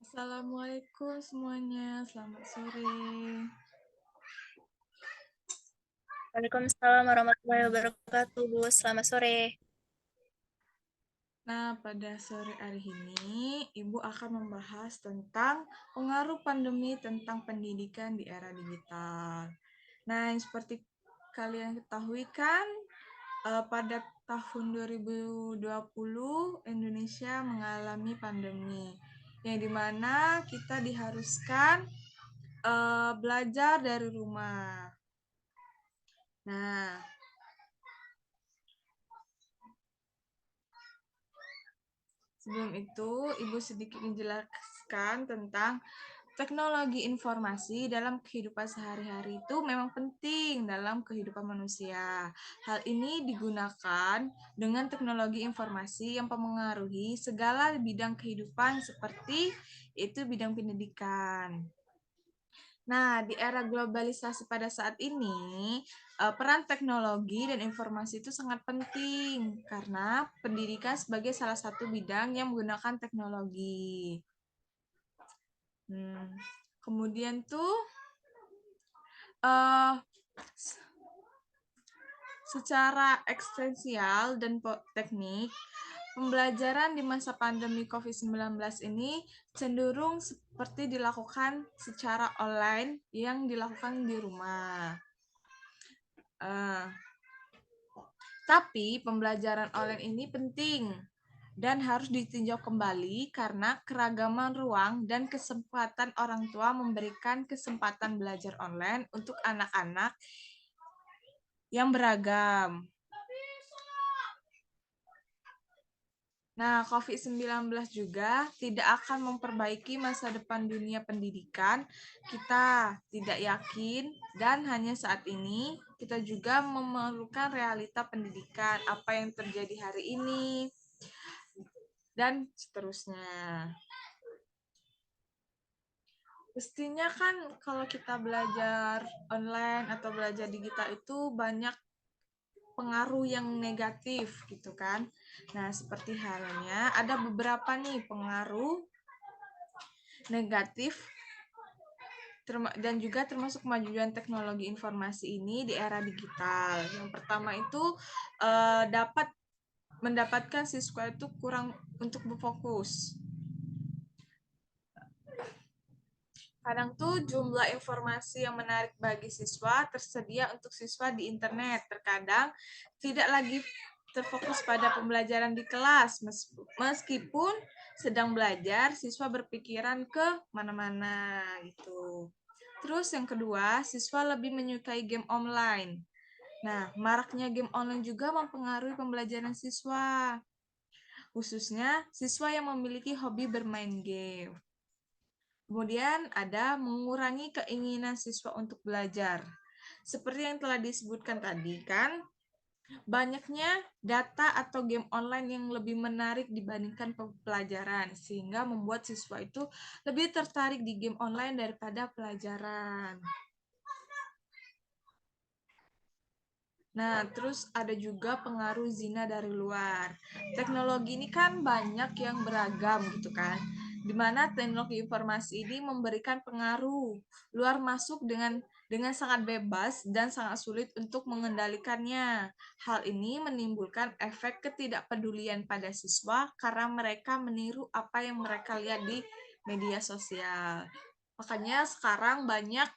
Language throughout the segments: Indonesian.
Assalamualaikum semuanya, selamat sore. Waalaikumsalam warahmatullahi wabarakatuh. Selamat sore. Nah, pada sore hari ini, Ibu akan membahas tentang pengaruh pandemi tentang pendidikan di era digital. Nah, yang seperti kalian ketahui kan, pada tahun 2020 Indonesia mengalami pandemi, yang dimana kita diharuskan belajar dari rumah. Nah, sebelum itu, Ibu sedikit menjelaskan tentang teknologi informasi dalam kehidupan sehari-hari itu memang penting dalam kehidupan manusia. Hal ini digunakan dengan teknologi informasi yang mempengaruhi segala bidang kehidupan seperti itu bidang pendidikan. Nah, di era globalisasi pada saat ini, peran teknologi dan informasi itu sangat penting karena pendidikan sebagai salah satu bidang yang menggunakan teknologi. Kemudian tuh uh, secara eksistensial dan teknik, pembelajaran di masa pandemi COVID-19 ini cenderung seperti dilakukan secara online yang dilakukan di rumah. Tapi pembelajaran online ini penting dan harus ditinjau kembali karena keragaman ruang dan kesempatan orang tua memberikan kesempatan belajar online untuk anak-anak yang beragam. Nah, COVID-19 juga tidak akan memperbaiki masa depan dunia pendidikan. Kita tidak yakin dan hanya saat ini kita juga memerlukan realita pendidikan, apa yang terjadi hari ini, dan seterusnya. Pastinya kan kalau kita belajar online atau belajar digital itu banyak pengaruh yang negatif gitu kan. Nah, seperti halnya ada beberapa nih pengaruh negatif dan juga termasuk kemajuan teknologi informasi ini di era digital. Yang pertama itu dapat mendapatkan siswa itu kurang untuk berfokus. Kadang tuh jumlah informasi yang menarik bagi siswa tersedia untuk siswa di internet. Terkadang tidak lagi terfokus pada pembelajaran di kelas. Meskipun sedang belajar, siswa berpikiran ke mana-mana gitu. Terus yang kedua, siswa lebih menyukai game online. Nah, maraknya game online juga mempengaruhi pembelajaran siswa, khususnya siswa yang memiliki hobi bermain game. Kemudian ada mengurangi keinginan siswa untuk belajar. Seperti yang telah disebutkan tadi kan, banyaknya data atau game online yang lebih menarik dibandingkan pelajaran, sehingga membuat siswa itu lebih tertarik di game online daripada pelajaran. Nah, terus ada juga pengaruh zina dari luar. Teknologi ini kan banyak yang beragam gitu kan. Di mana teknologi informasi ini memberikan pengaruh luar masuk dengan sangat bebas dan sangat sulit untuk mengendalikannya. Hal ini menimbulkan efek ketidakpedulian pada siswa karena mereka meniru apa yang mereka lihat di media sosial. Makanya sekarang banyak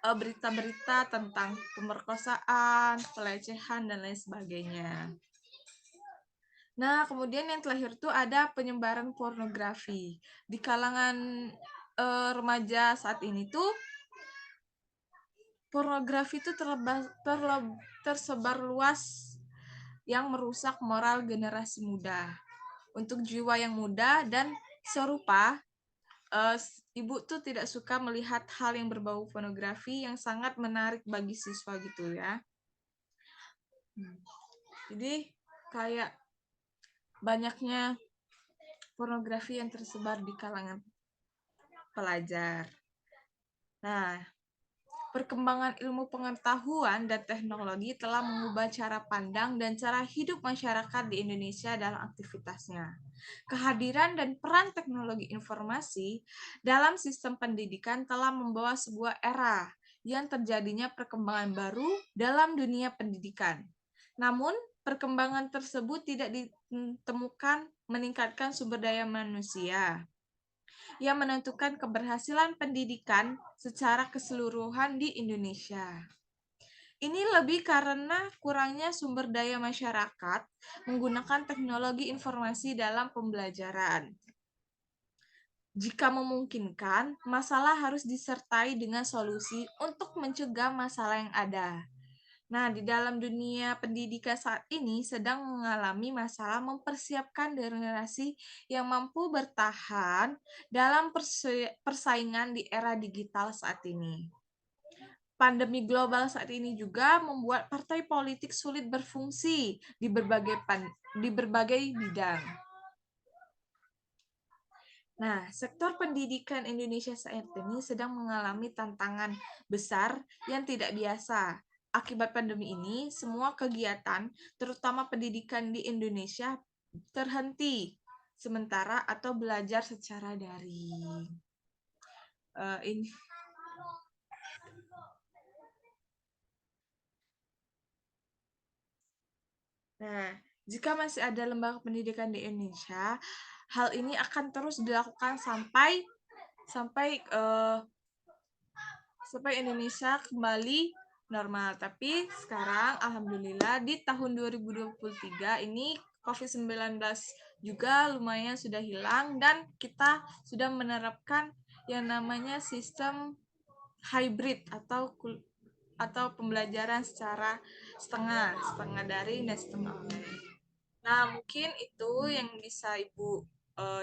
berita-berita tentang pemerkosaan, pelecehan, dan lain sebagainya. Nah, kemudian yang terakhir itu ada penyebaran pornografi. Di kalangan remaja saat ini tuh, pornografi itu tersebar luas yang merusak moral generasi muda. Untuk jiwa yang muda dan serupa, ibu tuh tidak suka melihat hal yang berbau pornografi yang sangat menarik bagi siswa gitu ya. Jadi kayak banyaknya pornografi yang tersebar di kalangan pelajar. Nah, Perkembangan ilmu pengetahuan dan teknologi telah mengubah cara pandang dan cara hidup masyarakat di Indonesia dalam aktivitasnya. Kehadiran dan peran teknologi informasi dalam sistem pendidikan telah membawa sebuah era yang terjadinya perkembangan baru dalam dunia pendidikan. Namun, perkembangan tersebut tidak ditemukan meningkatkan sumber daya manusia yang menentukan keberhasilan pendidikan secara keseluruhan di Indonesia. Ini lebih karena kurangnya sumber daya masyarakat menggunakan teknologi informasi dalam pembelajaran. Jika memungkinkan, masalah harus disertai dengan solusi untuk mencegah masalah yang ada. Nah, di dalam dunia pendidikan saat ini sedang mengalami masalah mempersiapkan generasi yang mampu bertahan dalam persaingan di era digital saat ini. Pandemi global saat ini juga membuat partai politik sulit berfungsi di berbagai bidang. Nah, sektor pendidikan Indonesia saat ini sedang mengalami tantangan besar yang tidak biasa. Akibat pandemi ini, semua kegiatan, terutama pendidikan di Indonesia, terhenti sementara atau belajar secara daring. Ini. Nah, jika masih ada lembaga pendidikan di Indonesia, hal ini akan terus dilakukan sampai Indonesia kembali normal. Tapi sekarang alhamdulillah di tahun 2023 ini COVID-19 juga lumayan sudah hilang dan kita sudah menerapkan yang namanya sistem hybrid atau pembelajaran secara setengah daring dan setengah online. Nah, mungkin itu yang bisa Ibu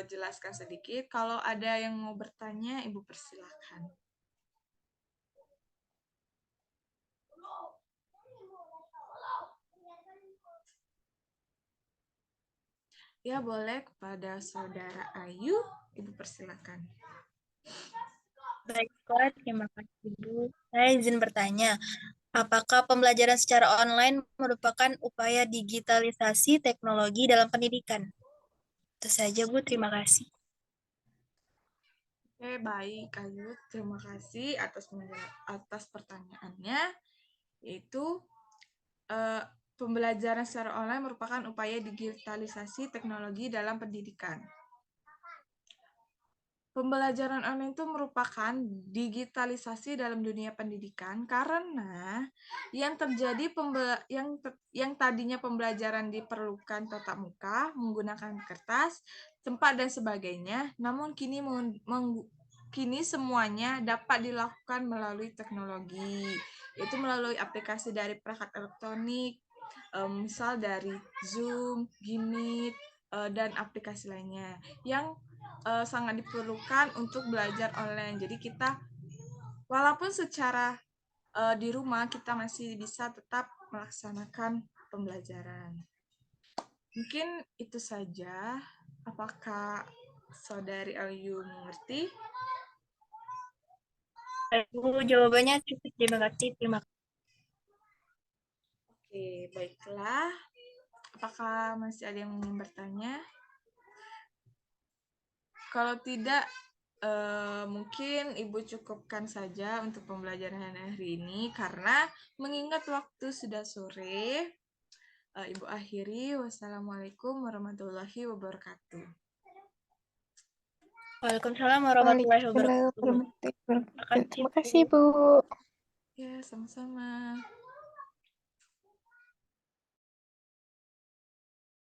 jelaskan sedikit. Kalau ada yang mau bertanya, Ibu persilahkan. Ya, boleh kepada Saudara Ayu, Ibu persilakan. Baiklah, terima kasih Bu. Saya izin bertanya, apakah pembelajaran secara online merupakan upaya digitalisasi teknologi dalam pendidikan? Itu saja Bu, terima kasih. Oke, baik Ayu. Terima kasih atas pertanyaannya. Yaitu pembelajaran secara online merupakan upaya digitalisasi teknologi dalam pendidikan. Pembelajaran online itu merupakan digitalisasi dalam dunia pendidikan karena yang terjadi yang tadinya pembelajaran diperlukan tatap muka menggunakan kertas, tempat dan sebagainya, namun kini semuanya dapat dilakukan melalui teknologi, yaitu melalui aplikasi dari perangkat elektronik, misal dari Zoom, Gmeet, dan aplikasi lainnya yang sangat diperlukan untuk belajar online. Jadi kita walaupun secara di rumah kita masih bisa tetap melaksanakan pembelajaran. Mungkin itu saja. Apakah Saudari Ayu mengerti? Bu, jawabannya cukup. Terima kasih. Oke, baiklah. Apakah masih ada yang ingin bertanya? Kalau tidak, mungkin Ibu cukupkan saja untuk pembelajaran hari ini karena mengingat waktu sudah sore. Ibu akhiri. Wassalamualaikum warahmatullahi wabarakatuh. Waalaikumsalam warahmatullahi wabarakatuh. Terima kasih, Bu. Ya, sama-sama.